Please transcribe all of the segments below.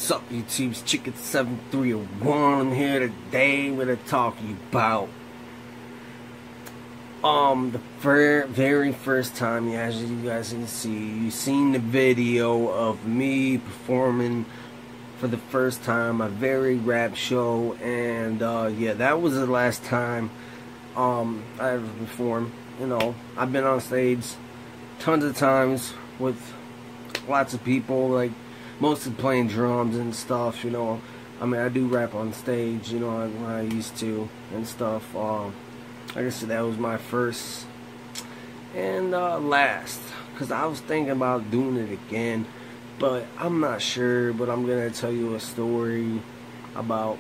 Sup YouTube's Chicken 731. I'm here today with a talk about the very first time, as you guys can see, you've seen the video of me performing for the first time a very rap show, and yeah, that was the last time I ever performed. You know, I've been on stage tons of times with lots of people, like mostly playing drums and stuff, you know. I mean, I do rap on stage, you know, when I used to and stuff. Like I said, that was my first and last, because I was thinking about doing it again, but I'm not sure. But I'm gonna tell you a story about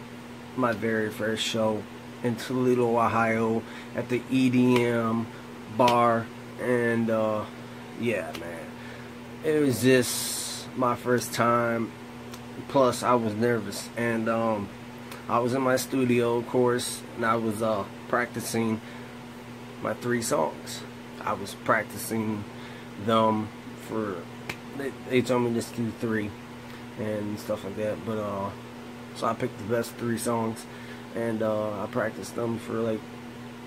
my very first show in Toledo, Ohio, at the EDM bar, and yeah, man, it was just my first time. Plus, I was nervous, and I was in my studio, of course, and I was practicing my 3 songs. I was practicing them for. They told me just do 3 and stuff like that, but so I picked the best 3 songs, and I practiced them for like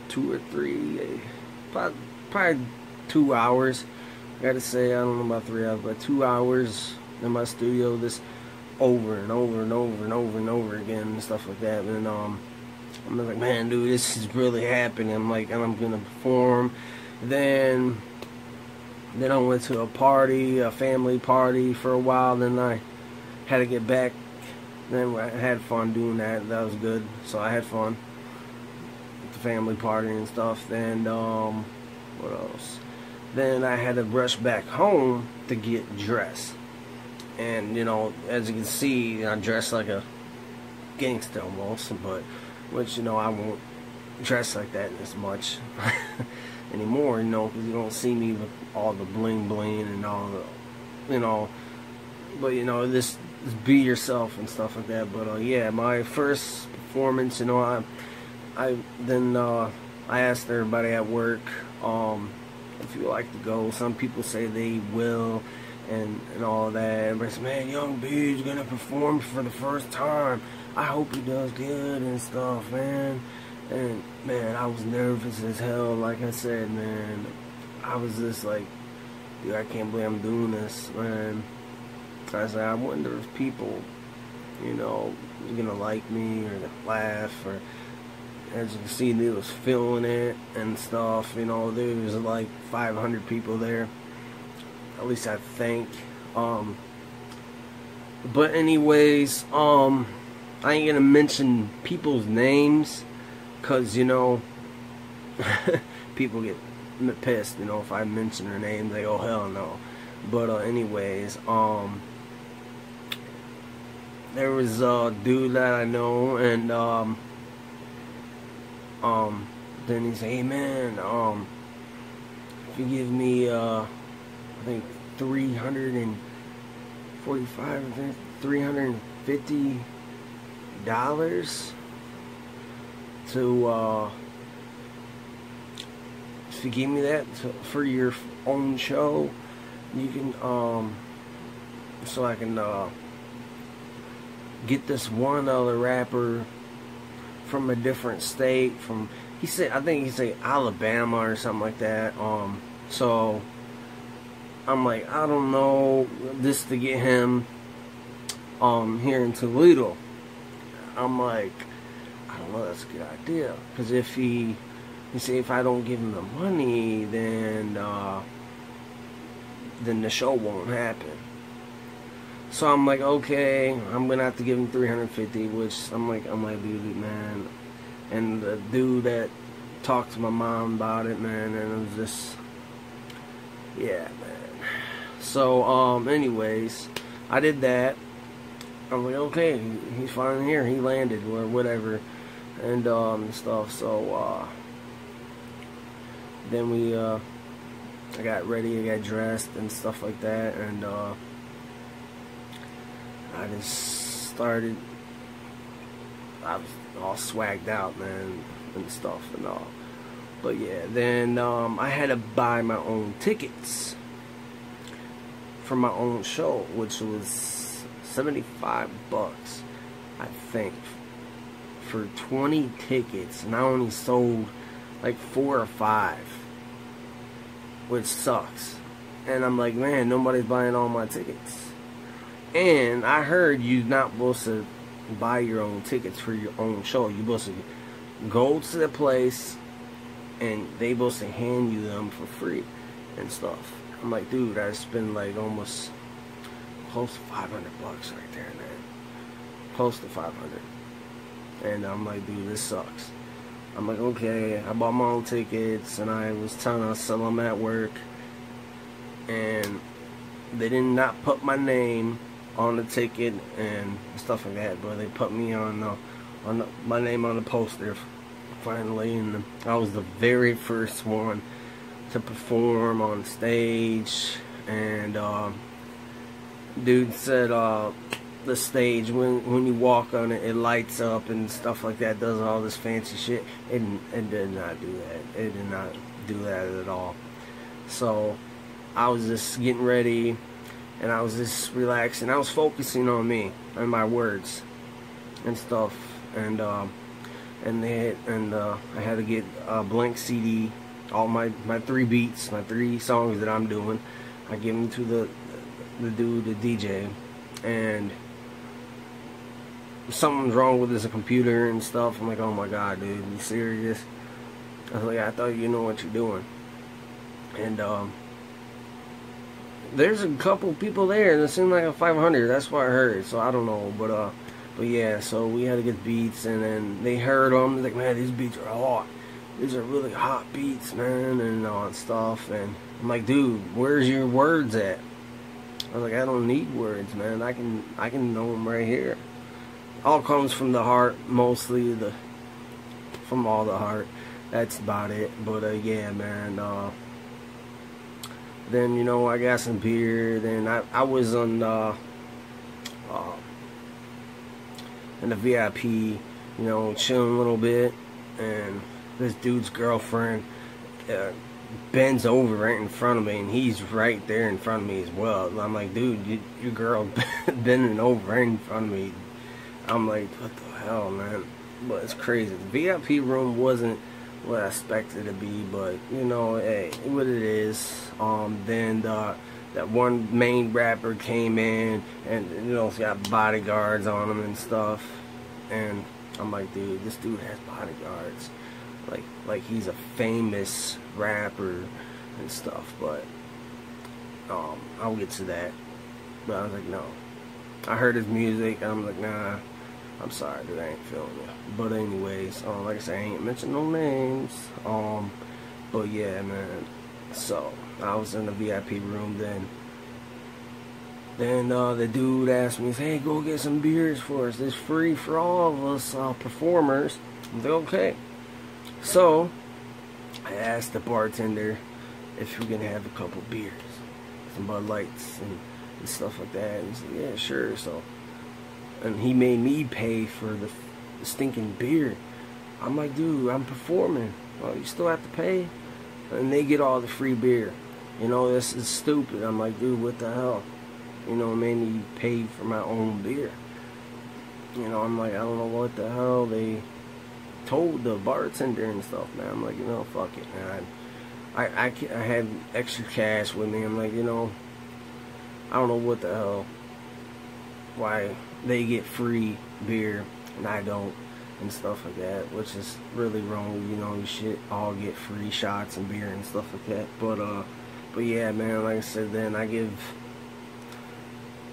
2 or 3, probably 2 hours. I gotta say, I don't know about 3 hours, but 2 hours in my studio, this over and over and over and over and over again and stuff like that. And I'm like, man, dude, this is really happening. I'm like, and I'm gonna perform. Then I went to a party, a family party for a while. Then I had to get back. Then I had fun doing that. That was good. So I had fun with the family party and stuff. Then what else? Then I had to rush back home to get dressed. And, you know, as you can see, I dress like a gangster almost, but, which, you know, I won't dress like that as much anymore, you know, because you don't see me with all the bling bling and all the, you know, but, you know, just be yourself and stuff like that. But, yeah, my first performance, you know, I asked everybody at work, if you like to go. Some people say they will, and all that. Everybody said, man, Young B's gonna perform for the first time. I hope he does good and stuff, man. And man, I was nervous as hell. Like I said, man, I was just like, dude, I can't believe I'm doing this, man. I said, I wonder if people, you know, are gonna like me or gonna laugh, or as you can see, they was feeling it and stuff. You know, there was like 500 people there. At least I think. But anyways, I ain't gonna mention people's names, cause you know, people get pissed. You know, if I mention their names, they go, hell no. But anyways, there was a dude that I know, and then he said, hey man, if you give me I think $350 to if you give me that for your own show, you can so I can get this one other rapper from a different state, from, he said, I think he said Alabama or something like that. So I'm like, I don't know, this to get him here in Toledo. I'm like, I don't know, that's a good idea, because if he said if I don't give him the money, then the show won't happen. So I'm like, okay, I'm gonna have to give him $350, which I'm like, dude, man. And the dude that talked to my mom about it, man, and it was just, yeah, man. So anyways, I did that. I'm like, okay, he's finally here. He landed or whatever, and stuff. So then I got ready, I got dressed and stuff like that, and I just started. I was all swagged out, man, and stuff and all. But yeah, then I had to buy my own tickets for my own show, which was $75, I think, for 20 tickets, and I only sold like 4 or 5, which sucks. And I'm like, man, nobody's buying all my tickets. And I heard you're not supposed to buy your own tickets for your own show. You're supposed to go to the place and they supposed to hand you them for free and stuff. I'm like, dude, I spend like almost close to $500 right there, man. Close to 500. And I'm like, dude, this sucks. I'm like, okay, I bought my own tickets and I was trying to sell them at work, and they did not put my name on the ticket and stuff like that, but they put me on my name on the poster finally, and I was the very first one to perform on stage. And dude said the stage, when you walk on it, it lights up and stuff like that, does all this fancy shit. It did not do that. It did not do that at all. So I was just getting ready, and I was just relaxing. I was focusing on me and my words and stuff. And I had to get a blank CD, all my 3 beats, my 3 songs that I'm doing. I give them to the dude, the DJ, and something's wrong with his computer and stuff. I'm like, oh my god, dude, you serious? I was like, I thought you know what you're doing. And there's a couple people there, and it seemed like a 500. That's what I heard. So I don't know, but yeah. So we had to get beats, and then they heard them. They're like, man, these beats are hot. These are really hot beats, man, and all that stuff. And I'm like, dude, where's your words at? I was like, I don't need words, man. I can know them right here. All comes from the heart, mostly from all the heart. That's about it. But yeah, man. Then, you know, I got some beer. Then I was on in the VIP, you know, chilling a little bit, and this dude's girlfriend bends over right in front of me, and he's right there in front of me as well. And I'm like, dude, your girl bending over right in front of me. I'm like, what the hell, man? But it's crazy. The VIP room wasn't what I expected it to be, but you know, hey, what it is. Then that one main rapper came in, and you know, he's got bodyguards on him and stuff. And I'm like, dude, this dude has bodyguards. Like he's a famous rapper and stuff. But I'll get to that. But I was like, no. I heard his music, and I'm like, nah, I'm sorry, dude, I ain't feeling it. But anyways, like I said, I ain't mention no names. But yeah, man. So I was in the VIP room. Then the dude asked me, hey, go get some beers for us. It's free for all of us performers. I was like, okay. So I asked the bartender if we can have a couple beers, some Bud Lights and stuff like that. And he said, yeah, sure. So, and he made me pay for the stinking beer. I'm like, dude, I'm performing. Well, you still have to pay? And they get all the free beer. You know, this is stupid. I'm like, dude, what the hell? You know, it made me pay for my own beer. You know, I'm like, I don't know what the hell they told the bartender and stuff, man. I'm like, you know, fuck it, man. I had extra cash with me. I'm like, you know, I don't know what the hell, why they get free beer and I don't, and stuff like that, which is really wrong. You know, you should all get free shots and beer and stuff like that. But yeah, man, like I said, then I give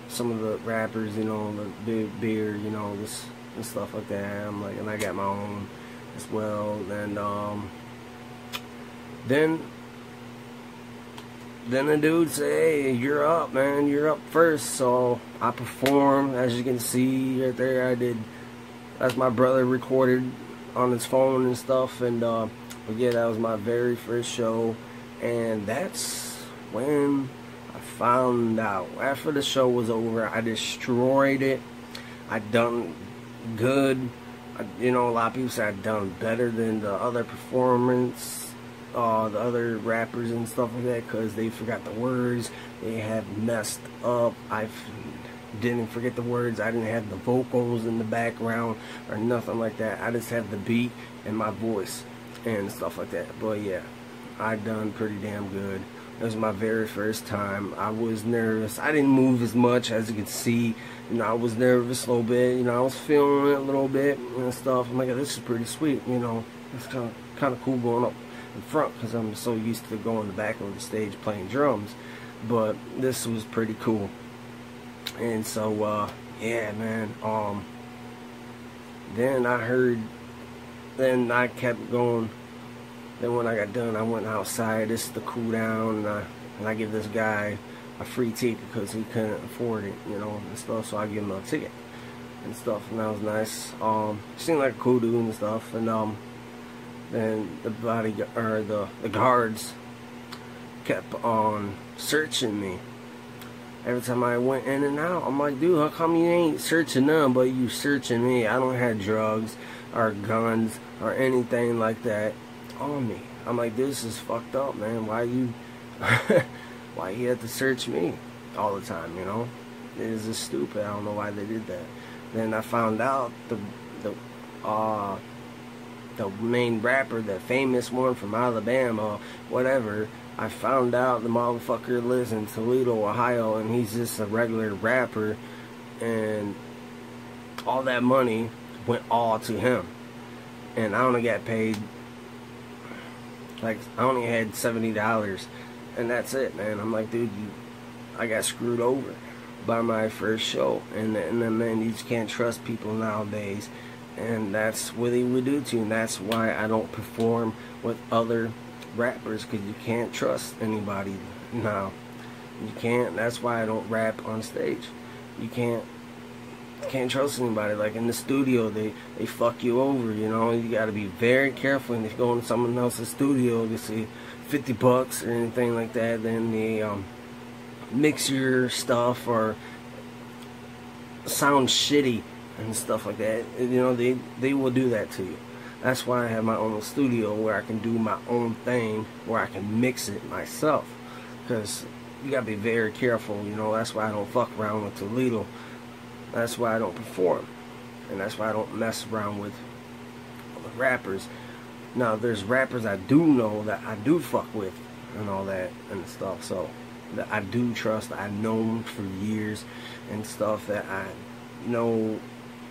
some of the rappers, you know, the big beer, you know, this and stuff like that. I'm like, and I got my own as well. And then the dude said, hey, you're up, man, you're up first. So I performed, as you can see right there. I did, that's my brother recorded on his phone and stuff. And but yeah, that was my very first show, and that's when I found out. After the show was over, I destroyed it. I done good. You know, a lot of people say I done better than the other performance, the other rappers and stuff like that, because they forgot the words. They have messed up. didn't forget the words. I didn't have the vocals in the background or nothing like that. I just have the beat and my voice and stuff like that. But yeah, I done pretty damn good. It was my very first time. I was nervous. I didn't move as much, as you can see. You know, I was nervous a little bit. You know, I was feeling it a little bit and stuff. I'm like, this is pretty sweet. You know, it's kind of cool going up in front because I'm so used to going in the back of the stage playing drums. But this was pretty cool. And so, yeah, man. Then I kept going. Then when I got done, I went outside. This is the cool down, and I give this guy a free ticket because he couldn't afford it, you know, and stuff. So I give him a ticket and stuff, and that was nice. He seemed like a cool dude and stuff. And then the guards kept on searching me. Every time I went in and out, I'm like, dude, how come you ain't searching them, but you searching me? I don't have drugs or guns or anything like that on me. I'm like, this is fucked up, man. Why you have to search me all the time, you know? It is just stupid. I don't know why they did that. Then I found out the main rapper, the famous one from Alabama, whatever, I found out the motherfucker lives in Toledo, Ohio, and he's just a regular rapper, and all that money went all to him. And I only got paid, like, I only had $70, and that's it, man. I'm like, dude, I got screwed over by my first show, and then, man, you just can't trust people nowadays, and that's what they would do to you, and that's why I don't perform with other rappers, because you can't trust anybody now. You can't. That's why I don't rap on stage. You can't trust anybody. Like in the studio, they fuck you over, you know. You got to be very careful. And if you go in someone else's studio, they say $50 or anything like that, then they mix your stuff or sound shitty and stuff like that. You know, they will do that to you. That's why I have my own studio where I can do my own thing, where I can mix it myself. Because you gotta be very careful, you know. That's why I don't fuck around with Toledo. That's why I don't perform. And that's why I don't mess around with rappers. Now, there's rappers I do know that I do fuck with and all that and stuff. So, that I do trust, I've known for years and stuff that I know,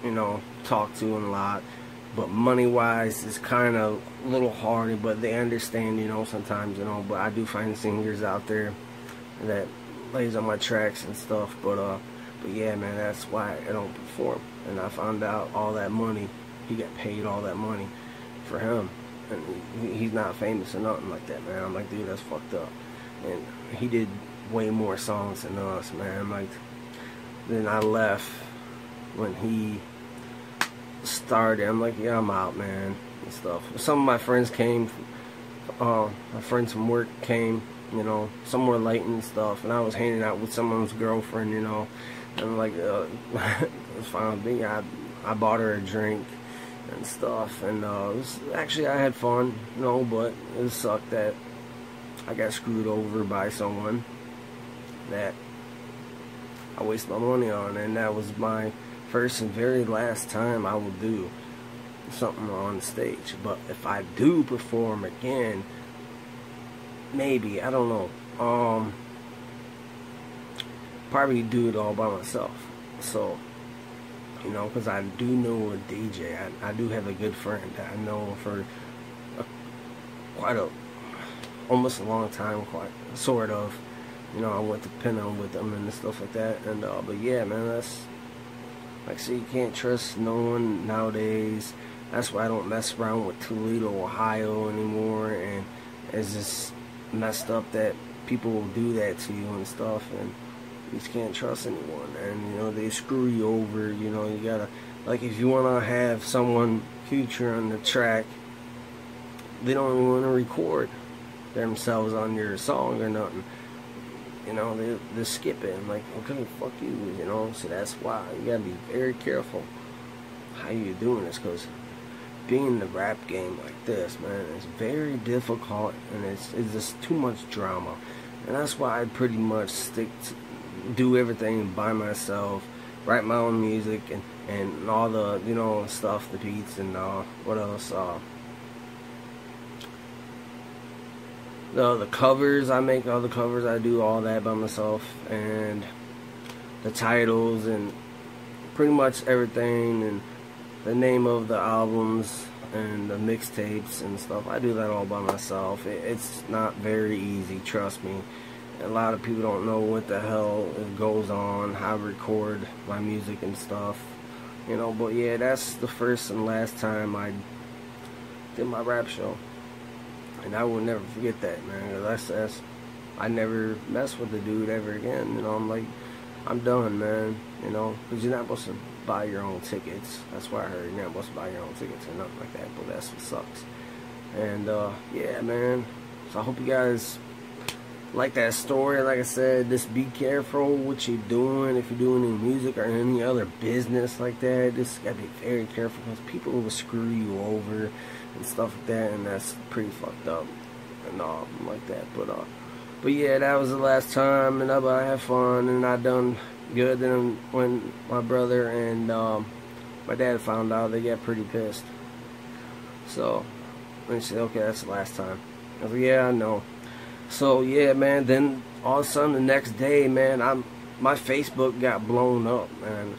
you know, talk to and a lot. But money-wise, it's kind of a little hard, but they understand, you know, sometimes, you know. But I do find singers out there that lays on my tracks and stuff. But yeah, man, that's why I don't perform. And I found out all that money, he got paid all that money for him. And he's not famous or nothing like that, man. I'm like, dude, that's fucked up. And he did way more songs than us, man. Like, then I left when he started. I'm like, yeah, I'm out, man, and stuff. Some of my friends came, my friends from work came, you know, some were late and stuff, and I was hanging out with someone's girlfriend, you know, and I'm like, it's fine with me. I bought her a drink and stuff, and actually I had fun, you know, but it sucked that I got screwed over by someone that I wasted my money on, and that was my first and very last time I will do something on stage. But if I do perform again, maybe, I don't know, probably do it all by myself. So, you know, because I do know a DJ. I do have a good friend that I know for almost a long time, sort of. You know, I went to Pinham with them and stuff like that. And but yeah, man, that's, like I say, you can't trust no one nowadays. That's why I don't mess around with Toledo, Ohio anymore. And it's just messed up that people will do that to you and stuff. And you just can't trust anyone. And, you know, they screw you over. You know, you gotta, like, if you want to have someone future on the track, they don't even want to record themselves on your song or nothing. You know, they skip it. I'm like, okay, fuck you, you know. So that's why you gotta be very careful how you're doing this, because being in the rap game like this, man, it's very difficult, and it's just too much drama. And that's why I pretty much do everything by myself. write my own music and all the, you know, stuff, the beats and what else, the covers. I make all the covers. I do all that by myself, and the titles and pretty much everything, and the name of the albums and the mixtapes and stuff. I do that all by myself. It's not very easy, trust me. A lot of people don't know what the hell goes on, how I record my music and stuff, you know. But yeah, that's the first and last time I did my rap show, and I will never forget that, man. That's I never mess with the dude ever again, you know. I'm like, I'm done, man, you know, because you're not supposed to buy your own tickets. That's why I heard you're not supposed to buy your own tickets or nothing like that, but that's what sucks. And yeah, man, so I hope you guys like that story. Like I said, just be careful what you're doing. If you're doing any music or any other business like that, just gotta be very careful, because people will screw you over and stuff like that, and that's pretty fucked up and like that. But yeah, that was the last time, and I had fun, and I done good. Then when my brother and my dad found out, they got pretty pissed. So they said, okay, that's the last time. I was like, yeah, I know. So yeah, man, then all of a sudden the next day, man, my Facebook got blown up, man.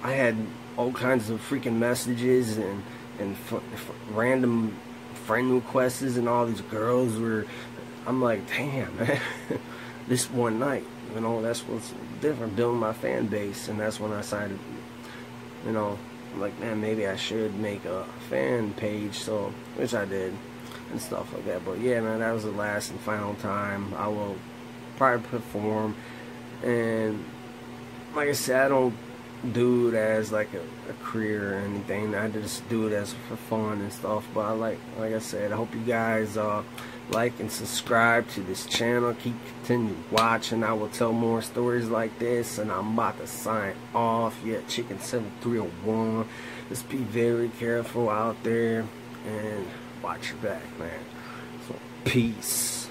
I had all kinds of freaking messages and random friend requests, and all these girls were, I'm like, damn, man. This one night, you know, that's what's different, building my fan base. And that's when I decided, you know, I'm like, man, maybe I should make a fan page, so, which I did and stuff like that. But yeah, man, that was the last and final time I will probably perform. And like I said, I don't do it as like a career or anything. I just do it as for fun and stuff. But I like I said, I hope you guys like and subscribe to this channel. Continue watching. I will tell more stories like this, and I'm about to sign off. Yeah, Chicken 7301. Just be very careful out there and watch your back, man. So peace.